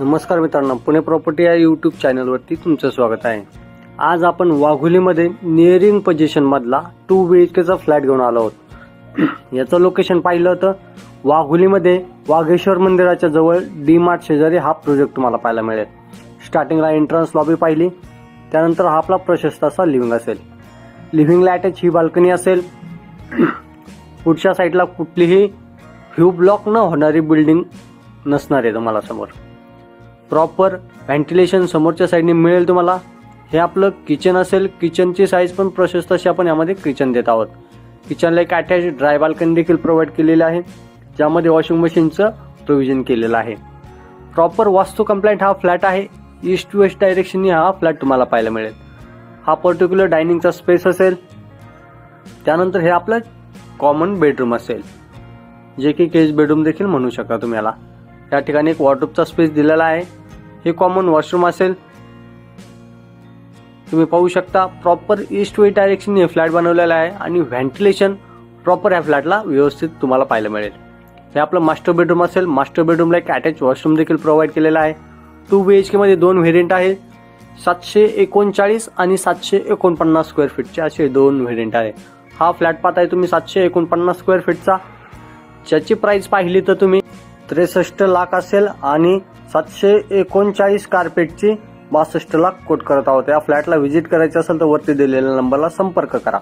नमस्कार मित्रांनो, पुणे प्रॉपर्टी या यूट्यूब चॅनलवरती तुमचं स्वागत आहे। आज आपण वाघोलीमध्ये नियरिंग पोझिशन मधला 2 BHK चा फ्लॅट घेऊन आलो आहोत। याचं लोकेशन पाहिलं तर वाघोलीमध्ये वाघेश्वर मंदिराच्या जवळ डी मार्ट शेजारी हा प्रोजेक्ट तुम्हाला पाहायला मिळेल। स्टार्टिंगला एंट्रन्स लॉबी पाहिली, त्यानंतर हा आपला प्रशस्त असा लिव्हिंग असेल। लिव्हिंगला अटॅच ही बाल्कनी असेल। पुढच्या साईडला कुठलीही व्ह्यू ब्लॉक न होणारी बिल्डिंग नसणार आहे तुम्हाला समोर। प्रॉपर व्हेंटिलेशन समोरच्या साइडने मिळेल तुम्हाला। हे आपलं किचन असेल। किचनची साईज पण प्रशस्त अशी आपण यामध्ये किचन देत आहोत। किचनला एक अटॅच ड्राय बाल्कनी देखील प्रोव्हाइड केलेली आहे, ज्यामध्ये वॉशिंग मशीनचं प्रोव्हिजन केलेलं आहे। प्रॉपर वास्तू कंप्लायंट हा फ्लॅट आहे। ईस्ट वेस्ट डायरेक्शननी हा फ्लॅट तुम्हाला पाहायला मिळेल। हा पर्टिक्युलर डायनिंगचा स्पेस असेल। त्यानंतर हे आपलं कॉमन बेडरूम असेल, जे की केस बेडरूम देखील म्हणू शकता तुम्ही याला। या ठिकाणी एक वॉर्डरोबचा स्पेस दिलेला आहे। हे कॉमन वॉशरूम असेल। तुम्ही पाहू शकता प्रॉपर ईस्ट वेस्ट डायरेक्शन हे फ्लॅट बनवलेला आहे आणि व्हेंटिलेशन प्रॉपर या फ्लॅटला व्यवस्थित तुम्हाला पाहायला मिळेल। हे आपलं मास्टर बेडरूम असेल। मास्टर बेडरूमला एक अटॅच वॉशरूम देखील प्रोव्हाइड केलेला आहे। 2 BHK मध्ये 2 व्हेरियंट आहे। 739 आणि 749 स्क्वेअर फीटचे असे 2 व्हेरियंट आहे। हा फ्लॅट पाहताय तुम्ही 749 स्क्वेअर फीटचा, ज्याची प्राइस पाहिली तर तुम्ही 63 लाख असेल आणि 739 कार्पेटची 62 लाख कोट करत आहोत। या फ्लॅटला व्हिजिट करायचं असेल तर वरती दिलेल्या नंबरला संपर्क करा।